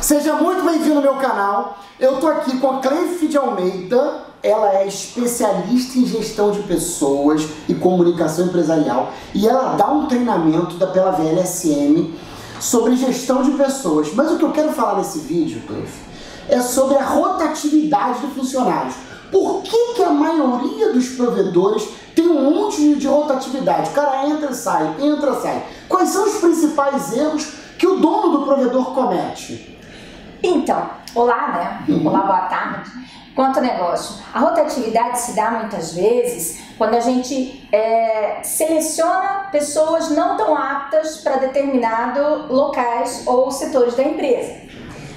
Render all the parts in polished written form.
Seja muito bem-vindo ao meu canal. Eu tô aqui com a Cleif de Almeida. Ela é especialista em gestão de pessoas e comunicação empresarial e ela dá um treinamento pela VLSM sobre gestão de pessoas. Mas o que eu quero falar nesse vídeo, Cleif, é sobre a rotatividade de funcionários. Por que a maioria dos provedores tem um monte de rotatividade? O cara entra e sai, entra e sai. Quais são os principais erros que o dono do provedor comete? Então, olá, né? Olá, boa tarde. Quanto ao negócio, a rotatividade se dá muitas vezes quando a gente seleciona pessoas não tão aptas para determinados locais ou setores da empresa.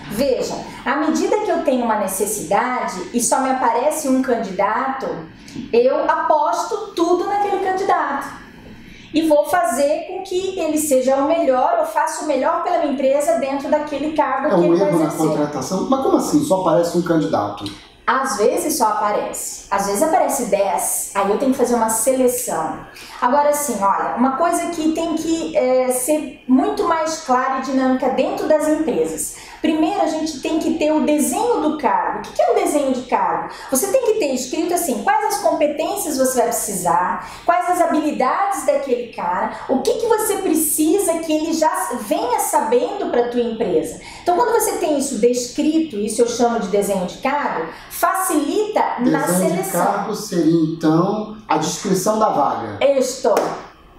Veja, à medida que eu tenho uma necessidade e só me aparece um candidato, eu aposto tudo naquele candidato e vou fazer com que ele seja o melhor, eu faça o melhor pela minha empresa dentro daquele cargo que ele vai exercer. É um erro na contratação? Mas como assim? Só aparece um candidato? Às vezes só aparece, às vezes aparece 10, aí eu tenho que fazer uma seleção. Agora sim, olha, uma coisa que tem que ser muito mais clara e dinâmica dentro das empresas. Primeiro a gente tem que ter o desenho do cargo. O que é um desenho de cargo? Você tem que ter escrito assim, quais as competências você vai precisar, quais as habilidades daquele cara, o que você precisa que ele já venha sabendo para a tua empresa. Então quando você tem isso descrito, isso eu chamo de desenho de cargo, facilita na seleção. Desenho de cargo seria então a descrição da vaga.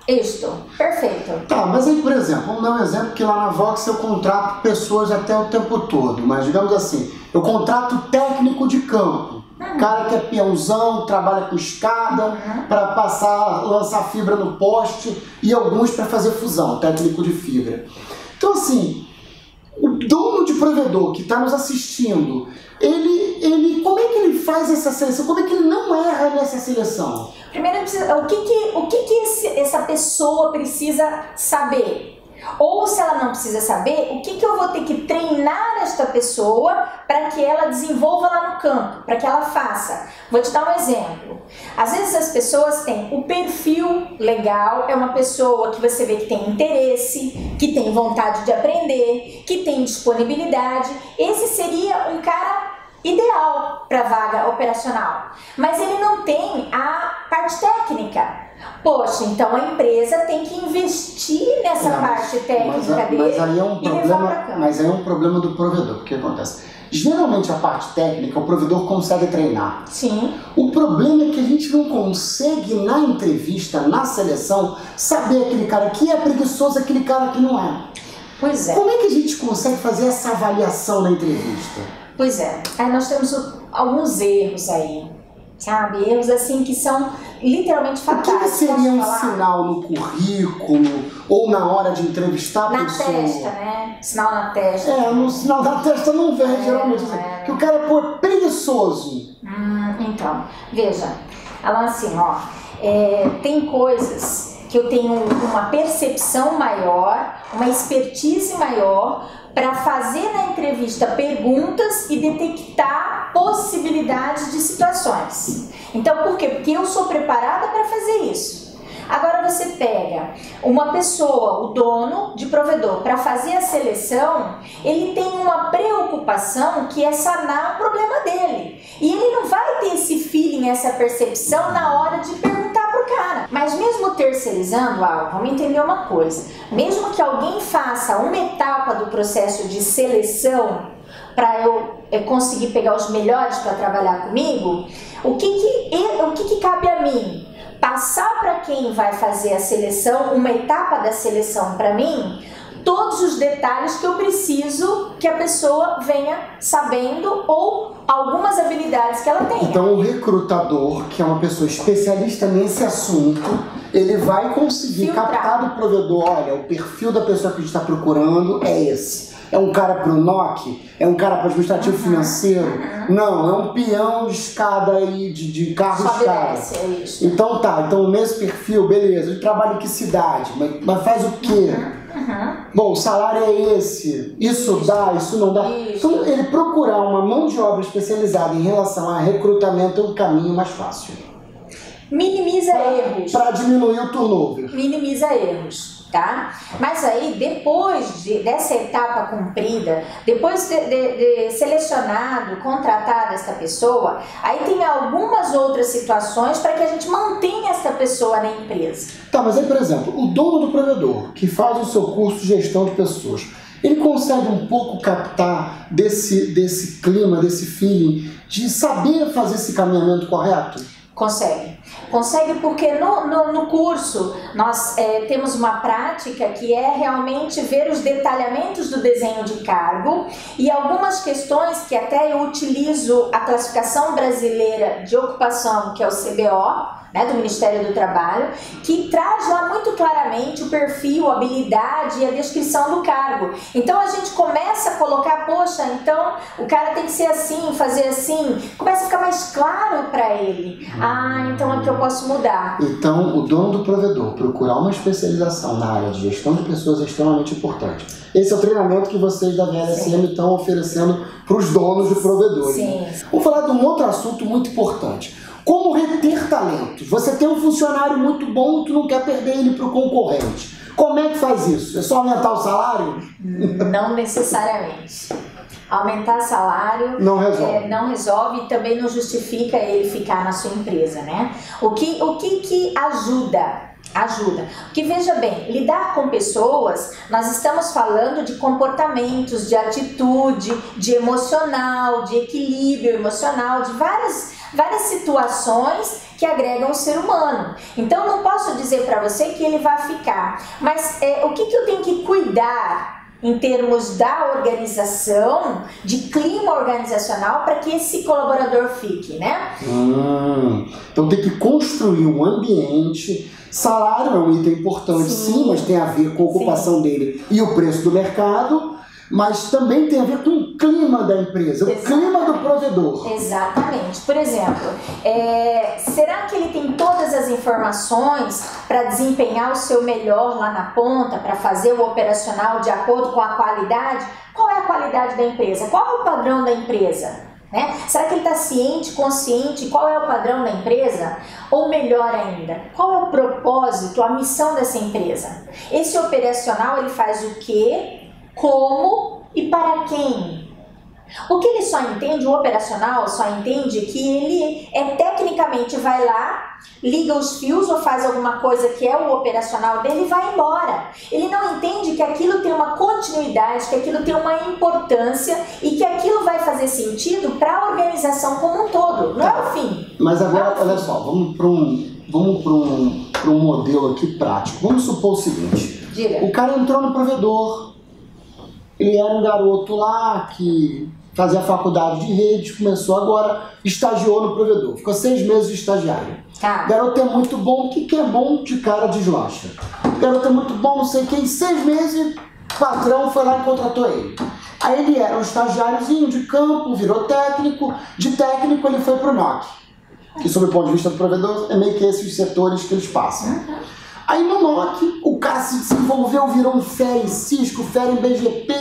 Isto, perfeito. Tá, mas aí, por exemplo, vamos dar um exemplo que lá na Vox eu contrato pessoas até o tempo todo, mas digamos assim, eu contrato técnico de campo, cara que é peãozão, trabalha com escada, para lançar fibra no poste e alguns para fazer fusão, técnico de fibra. Então assim, o dono de provedor que está nos assistindo, como é que ele faz essa seleção? Como é que ele não erra nessa seleção? Primeiro, o que essa pessoa precisa saber? Ou se ela não precisa saber, o que eu vou ter que treinar esta pessoa para que ela desenvolva lá no campo, para que ela faça. Vou te dar um exemplo. Às vezes as pessoas têm o perfil legal, é uma pessoa que você vê que tem interesse, que tem vontade de aprender, que tem disponibilidade. Esse seria um cara ideal para a vaga operacional, mas ele não tem a parte técnica. Poxa, então a empresa tem que investir nessa parte técnica dele mas aí é um e levar para cá. Mas aí é um problema do provedor, porque acontece? Geralmente a parte técnica o provedor consegue treinar. Sim. O problema é que a gente não consegue na entrevista, na seleção, saber aquele cara que é preguiçoso, aquele cara que não é. Pois é. Como é que a gente consegue fazer essa avaliação na entrevista? Pois é, aí nós temos alguns erros aí, sabe? Erros assim que são literalmente fatais. O que seria um sinal no currículo ou na hora de entrevistar a pessoa? Na testa, né? Sinal na testa. No sinal da testa não vem, geralmente. Que o cara é preguiçoso. Então, veja, ela assim, ó, tem coisas que eu tenho uma percepção maior, uma expertise maior, para fazer na entrevista perguntas e detectar possibilidades de situações. Então, por quê? Porque eu sou preparada para fazer isso. Agora você pega uma pessoa, o dono de provedor, para fazer a seleção, ele tem uma preocupação que é sanar o problema dele. E ele não vai ter esse feeling, essa percepção na hora de perguntar para o cara. Mas mesmo terceirizando algo, vamos entender uma coisa. Mesmo que alguém faça uma etapa do processo de seleção para eu conseguir pegar os melhores para trabalhar comigo, o que cabe a mim? Passar para quem vai fazer a seleção, uma etapa da seleção para mim, todos os detalhes que eu preciso que a pessoa venha sabendo ou algumas habilidades que ela tenha. Então o recrutador, que é uma pessoa especialista nesse assunto, ele vai conseguir captar do provedor, olha, o perfil da pessoa que a gente está procurando é esse. É um cara para o NOC? É um cara para administrativo financeiro? Não, é um peão de escada e de carro de escada. É isso. Então tá, então nesse perfil, beleza, ele trabalha em que cidade? Mas faz o quê? Bom, o salário é esse, isso dá, isso não dá. Então ele procurar uma mão de obra especializada em relação a recrutamento é um caminho mais fácil. Minimiza erros. Para diminuir o turnover. Minimiza erros. tá? Mas aí, depois dessa etapa cumprida, depois de selecionado, contratado essa pessoa, aí tem algumas outras situações para que a gente mantenha essa pessoa na empresa. Tá, mas aí, por exemplo, o dono do provedor, que faz o seu curso de gestão de pessoas, ele consegue um pouco captar desse clima, desse feeling, de saber fazer esse caminhamento correto? Consegue. Consegue porque no curso nós temos uma prática que é realmente ver os detalhamentos do desenho de cargo e algumas questões que até eu utilizo a classificação brasileira de ocupação, que é o CBO, né, do Ministério do Trabalho, que traz lá muito claramente o perfil, a habilidade e a descrição do cargo. Então a gente começa a colocar, poxa, então o cara tem que ser assim, fazer assim, começa a ficar mais claro para ele. Ah, então aqui eu posso mudar. Então o dono do provedor procurar uma especialização na área de gestão de pessoas é extremamente importante. Esse é o treinamento que vocês da VLSM estão oferecendo para os donos de provedores. Sim. Né? Vamos falar de um outro assunto muito importante. Como reter talentos? Você tem um funcionário muito bom e tu não quer perder ele para o concorrente. Como é que faz isso? É só aumentar o salário? Não necessariamente. Aumentar salário não resolve. Não resolve e também não justifica ele ficar na sua empresa, né? O que ajuda? Ajuda. Porque veja bem, lidar com pessoas, nós estamos falando de comportamentos, de atitude, de emocional, de equilíbrio emocional, de várias situações que agregam o ser humano. Então não posso dizer para você que ele vai ficar, mas o que eu tenho que cuidar em termos da organização, de clima organizacional para que esse colaborador fique, né? Então tem que construir um ambiente. Salário é um item importante, sim, mas tem a ver com a ocupação dele e o preço do mercado, mas também tem a ver com o clima da empresa, o clima do provedor. Exatamente. Por exemplo, será que ele tem todas as informações para desempenhar o seu melhor lá na ponta, para fazer o operacional de acordo com a qualidade? Qual é a qualidade da empresa? Qual é o padrão da empresa? Né? Será que ele está ciente, consciente qual é o padrão da empresa? Ou melhor ainda, qual é o propósito, a missão dessa empresa? Esse operacional ele faz o quê, como e para quem? O que ele só entende, o operacional só entende que ele tecnicamente vai lá, liga os fios ou faz alguma coisa que é o operacional dele e vai embora. Ele não entende que aquilo tem uma continuidade, que aquilo tem uma importância e que aquilo vai fazer sentido para a organização como um todo, não é o fim. Mas agora, olha só, vamos para um modelo aqui prático. Vamos supor o seguinte, Diga. O cara entrou no provedor, ele era um garoto lá que fazia faculdade de redes, começou agora, estagiou no provedor, ficou 6 meses de estagiário. Tá. Garoto é muito bom, o que é bom de cara deslancha. Garoto é muito bom, não sei quem, 6 meses, o patrão foi lá e contratou ele. Aí ele era um estagiáriozinho de campo, virou técnico, de técnico ele foi pro NOC, que sob o ponto de vista do provedor é meio que esses setores que eles passam. Aí no NOC, o cara se desenvolveu, virou um fera em Cisco, fera em BGP,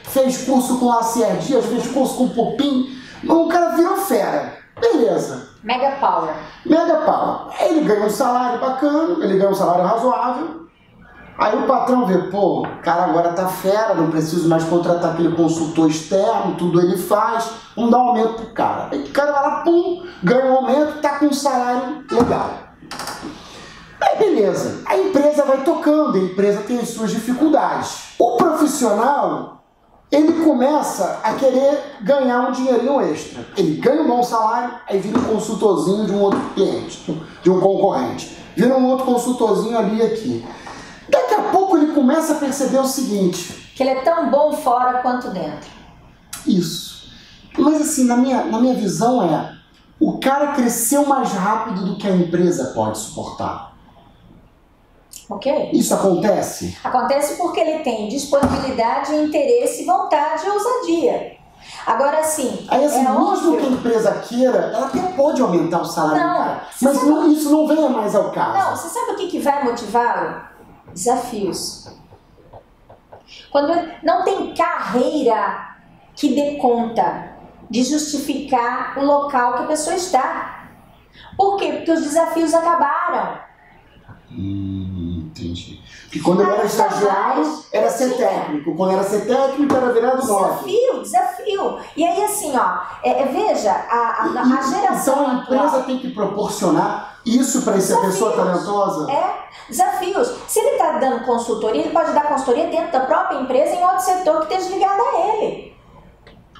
fez curso com Lacier Dias, fez curso com Pupim, o cara virou fera. Beleza. Mega Power. Mega Power. Aí ele ganha um salário bacana, ele ganha um salário razoável. Aí o patrão vê, pô, o cara agora tá fera, não preciso mais contratar aquele consultor externo, tudo ele faz, vamos dar um aumento pro cara. Aí o cara vai lá, pum, ganha um aumento, tá com um salário legal. Aí beleza, a empresa vai tocando, a empresa tem as suas dificuldades. O profissional, ele começa a querer ganhar um dinheirinho extra. Ele ganha um bom salário, aí vira um consultorzinho de um outro cliente, de um concorrente. Vira um outro consultorzinho ali e aqui. Daqui a pouco ele começa a perceber o seguinte... Que ele é tão bom fora quanto dentro. Isso. Mas assim, na minha visão o cara cresceu mais rápido do que a empresa pode suportar. Ok? Isso acontece? Acontece porque ele tem disponibilidade, interesse, vontade e ousadia. Agora sim, aí, assim, mesmo que a empresa queira, ela até pode aumentar o salário do cara, mas isso não vem mais ao caso. Não, você sabe o que vai motivá-lo? Desafios. Quando não tem carreira que dê conta de justificar o local que a pessoa está. Por quê? Porque os desafios acabaram. Entendi. Que quando ele era estagiário, era ser técnico. Quando era ser técnico, era virar do norte. Desafio. E aí, assim, ó, veja, a geração Então a empresa atual, tem que proporcionar isso para essa pessoa talentosa? Desafios. Se ele está dando consultoria, ele pode dar consultoria dentro da própria empresa em outro setor que esteja ligado a ele.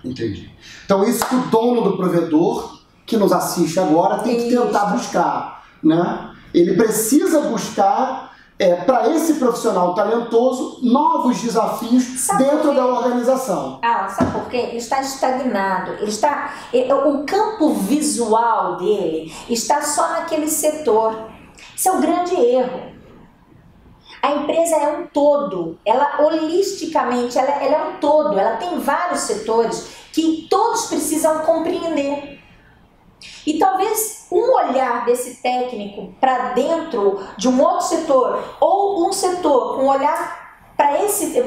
Entendi. Então isso que o dono do provedor, que nos assiste agora, tem que tentar buscar, né? Ele precisa buscar, para esse profissional talentoso, novos desafios dentro da organização. Sabe por quê? Ele está estagnado. O campo visual dele está só naquele setor. Isso é um grande erro. A empresa é um todo, ela holisticamente, ela é um todo, ela tem vários setores que todos precisam compreender. E talvez um olhar desse técnico para dentro de um outro setor, ou um setor com um olhar para esse,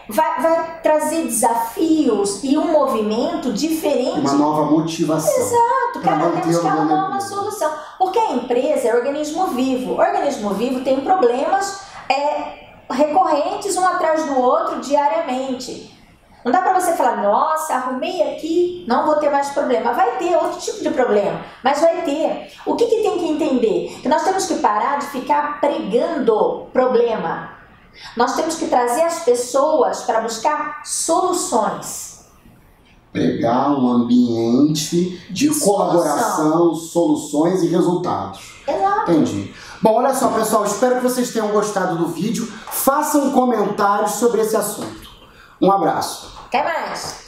vai trazer desafios e um movimento diferente. Uma nova motivação. Exato, cara, temos que arrumar uma solução. Porque a empresa é organismo vivo. O organismo vivo tem problemas recorrentes um atrás do outro diariamente. Não dá pra você falar, nossa, arrumei aqui, não vou ter mais problema. Vai ter outro tipo de problema, mas vai ter. O que tem que entender? Que nós temos que parar de ficar pregando problema. Nós temos que trazer as pessoas para buscar soluções. Pregar um ambiente de colaboração, soluções e resultados. Exato. Entendi. Bom, olha só, pessoal, espero que vocês tenham gostado do vídeo. Façam comentários sobre esse assunto. Um abraço. Até mais.